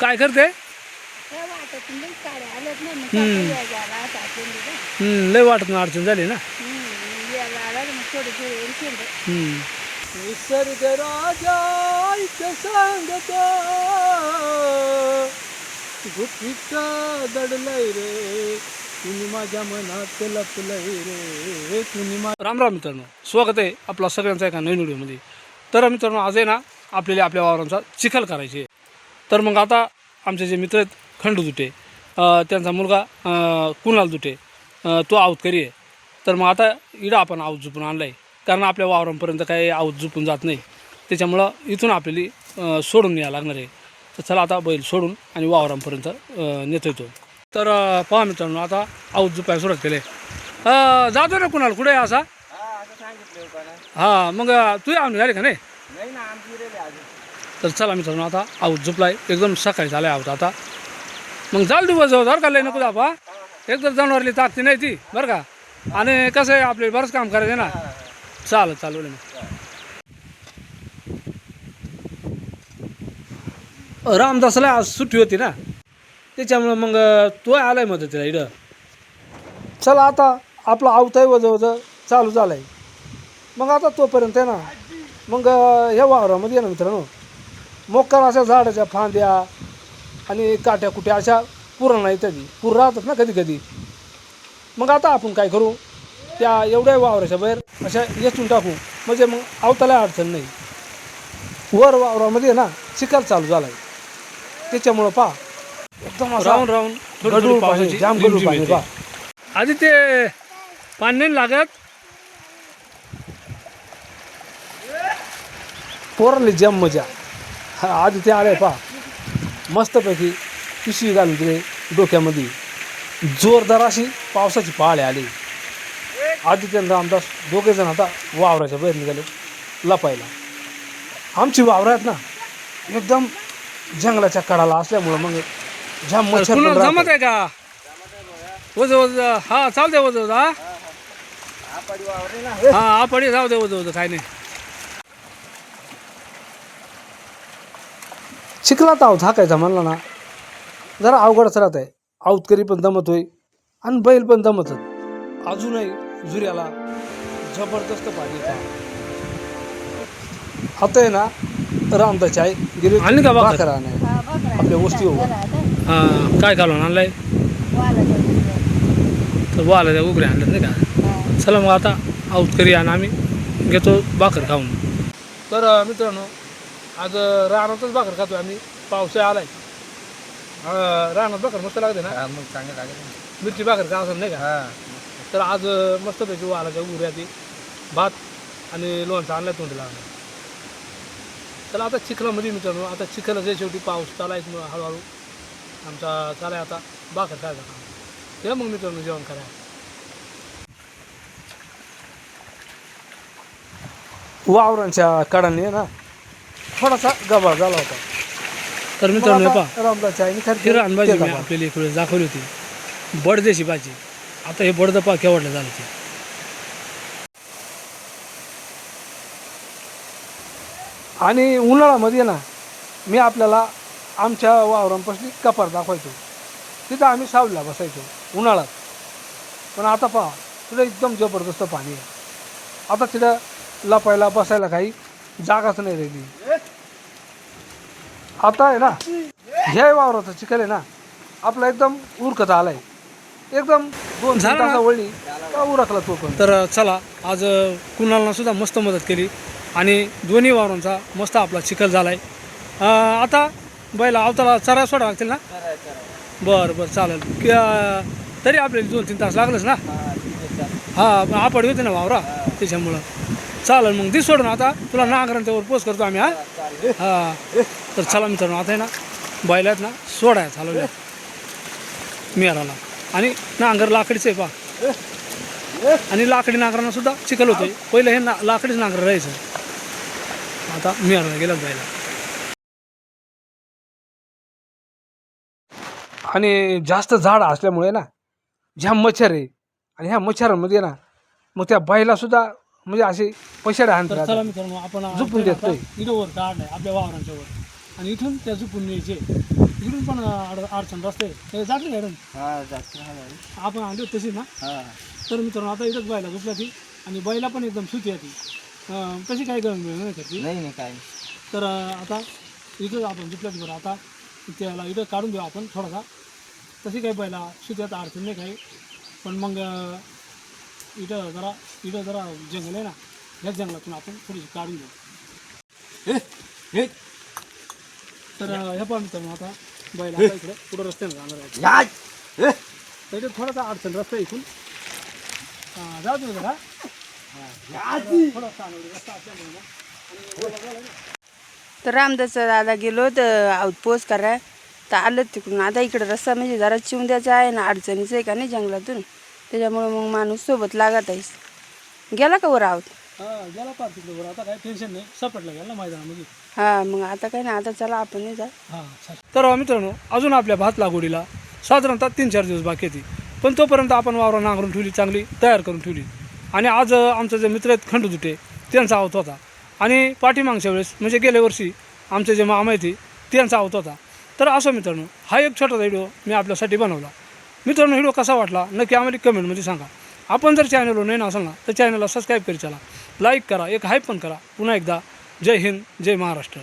काय करते? हे वाटत नाही काड्या आल्यात ना मग काय यायला आता आपण लय वाटत ना अडचण झाली ना. यायला आला मग थोडे थोडे येईल निसर्ग राजा इथे सांगतो गुपित दडलय रे तुम्ही माझ्या मनात लपलय रे तुम्ही. राम राम मित्रांनो, स्वागत आहे आपला सगळ्यांचा एका नवीन व्हिडिओमध्ये. तर मित्रांनो, आज आहे ना आपल्या वावरांचा चिखल करायची आहे. तर मग आता आमचे जे मित्र आहेत खंडू दुटे, त्यांचा मुलगा कुणाल दुटे, तो आवतकरी आहे. तर मग आता इडं आपण आवत झुपून आणला आहे, कारण आपल्या वावरांपर्यंत काही आवत झुपून जात नाही. त्याच्यामुळं इथून आपल्याला सोडून न्यायला लागणार आहे. तर चला आता बैल सोडून आणि वावरांपर्यंत नेतो येतो. तर पहा मित्रांनो, आता आवत झुपायला सुरुवात केली. जातो ना कुणाल, कुठे आहे असा? हां, मग तू आवून झाली का नाही? तर चला मित्रांनो, आता आवत झुपलाय, एकदम सकाळी झालाय आवत. आता मग जाल दिवस जर का लय नको दापा, एकदम जनावरली ताकती नाही ती बरं का. आणि कसं आहे, आपले बरंच काम करायचं ना. चालू ना. रामदासला आज सुट्टी होती ना, त्याच्यामुळं मग तो आलाय मदतीला इकडं. चला आता आपला आवताय वजवज चालू झालाय. मग आता तोपर्यंत आहे ना, मग ह्या वावरामध्ये ना मित्रांनो, मोक्कार अशा झाडाच्या फांद्या आणि काट्या कुट्या अशा पुराणा इत्यादी पूर राहतात ना कधी कधी. मग आता आपण काय करू, त्या एवढ्या वावराच्या बाहेर अशा येचून टाकू, म्हणजे मग आवताला अडचण नाही. वर वावरामध्ये ना चिखल चालू झालाय, त्याच्यामुळं पहा एकदम राहून गडूळ पाणी, जाम गडूळ पाणी पहा. आधी ते पाणी नाही लागत, पोराले जाम मजा. आधी ते आले पहा, मस्तपैकी पिशवी घालून दिले डोक्यामध्ये, जोरदार अशी पावसाची पहाडे आली. आदित्य आणि रामदास दोघे जण आता वावराच्या बाहेर निघाले लपायला. आमची वावरं आहेत ना एकदम जंगलाच्या कडाला असल्यामुळं मग जाम मच्छर जमत आहे का वज. हा चालते वज. हा आपडी जाऊ दे वज काय नाही. चिखलात आवत हाकायचा म्हणला ना जरा अवघडच राहत आहे. आवतकरी पण दमत होय आणि बैल पण दमतच. अजूनही झुऱ्याला जबरदस्त पाणी. आता आहे ना रामदाची आई गेली आणि का भाकर आणाय आपल्या वस्ती हो. हां, काय घालून आणलाय? तर वाला उघड्या आणल्यात नाही का. चला मग आता आवतकरी आणि आम्ही घेतो भाकर खाऊन. तर मित्रांनो, आज रानातच भाकर खातो आम्ही. पावसाळा आलाय, रानात भाकर मस्त लागते ना. मग चांगलं लागेल मिरची भाकर का असं नाही का. तर आज मस्तपैकी वालाच्या उघड्या ती भात आणि लोणचं आणलाय तोंडीला. चला आता चिखलामध्ये मित्रांनो, आता चिखलाच्या शेवटी पाऊस चालाय हळूहळू आमचा चालाय. आता भाकर खायचा काम. ते मग मित्रांनो जेवण करायला. वावरांच्या कडाने ना थोडासा गबाळ झाला होता. तर मित्रांनो पहा, रामदासच्या आईने रानभाजी आपल्याला इकडे दाखवली होती, बडदेशी भाजी. आता हे बडद पहा केवढलं झालं ते. आणि उन्हाळ्यामध्ये ना मी आपल्याला आमच्या वावरांपासून कपार दाखवायचो, तिथं आम्ही सावलीला बसायचो उन्हाळ्यात. पण आता पहा तिथं एकदम जबरदस्त पाणी आहे. आता तिथं लपायला बसायला काही जागाच नाही राहिली. आता आहे ना ह्या वावराचा चिखल आहे ना आपला एकदम उरकत आलाय, एकदम 2-3 तासा वळली का उरकला तो पण. तर चला आज कुणालना सुद्धा मस्त मदत केली आणि दोन्ही वावरांचा मस्त आपला चिखल झालाय. आता बैला आवताला चरा सोडा लागतील ना. बरं चालेल. तरी आपल्याला 2-3 तास लागलंच ना. हां, आपड होते ना वावरा, त्याच्यामुळं चालेल. मग ती सोडून आता तुला नांगरांच्यावर पोच करतो आम्ही. हां तर चला मित्रांनो, आता आहे ना बैला आहेत ना सोडाय चालवल्या मिराला. आणि नांगर लाकडीचं आहे पहा, आणि लाकडी नांगरांना सुद्धा चिखल होतोय. पहिलं हे लाकडीच नांगर राहायचं, आता मिराला गेलं बैला. आणि जास्त झाड असल्यामुळे ना ज्या मच्छर आहे, आणि ह्या मच्छरांमध्ये ना मग त्या बैला सुद्धा म्हणजे असे पैशाडे आणतात. चला मित्रांनो, आपण झुपून देतोय इथं वर काढलाय आपल्या वावरांच्या वर, आणि इथून त्या झुपून न्यायचे. इकडून पण अडचण रस्ते जाते मॅडम हा जास्त आपण आलो तशी ना. हा तर मित्रांनो आता इथंच बैला झोपल्या ती आणि बैला पण एकदम सुती आहे ती तशी काही गरज नाही करते. नाही काय तर आता इथंच आपण झोपल्या ती बरं. आता त्याला इथं काढून देऊ आपण थोडासा. तशी काही बैला सुती आता अडचण नाही काही. पण मग इथं जरा जंगल आहे ना, ह्याच जंगलातून आपण थोडीशी काढून देऊ. तर ह्या पण मित्रांनो आता बैल आता इकडे पुढं रस्त्याने जाणार आहे. तर इथे थोडासा अडचण रस्ता आहे इथून जाऊ दे जरा थोडासा रस्ता असल्यामुळे. तर रामदास दादा गेलो तर आउटपोस्ट करा तर आलं तिकडून. आता इकडं रस्ता म्हणजे जरा चिवद्याचा आहे ना, अडचणीचं आहे का नाही जंगलातून, त्याच्यामुळे मग माणूस सोबत लागत आहेस. गेला का वर आहोत? गेला पार तिकडे बरं. आता काही टेन्शन नाही, सापडला गेला मैदानामध्ये. हां मग आता काय नाही, आता चला आपण नाही जा. तर मित्रांनो अजून आपल्या भात लागवडीला साधारणतः 3-4 दिवस बाकी येते. पण तोपर्यंत आपण वावरा नांगरून ठेवली, चांगली तयार करून ठेवली. आणि आज आमचे जे मित्र आहेत खंडुजुटे त्यांचा आवत होता. आणि पाठीमागच्या वेळेस म्हणजे गेल्या वर्षी आमचे जे मामा आहेत त्यांचा आवत होता. तर असं मित्रांनो हा एक छोटा व्हिडिओ मी आपल्यासाठी बनवला. मित्रांनो व्हिडिओ कसा वाटला नक्की आम्हाला कमेंटमध्ये सांगा. आपण जर चॅनलवर नाही असाल ना तर चॅनलला सबस्क्राईब करी चला, लाईक करा, एक हाईप पण करा. पुन्हा एकदा जय हिंद, जय महाराष्ट्र.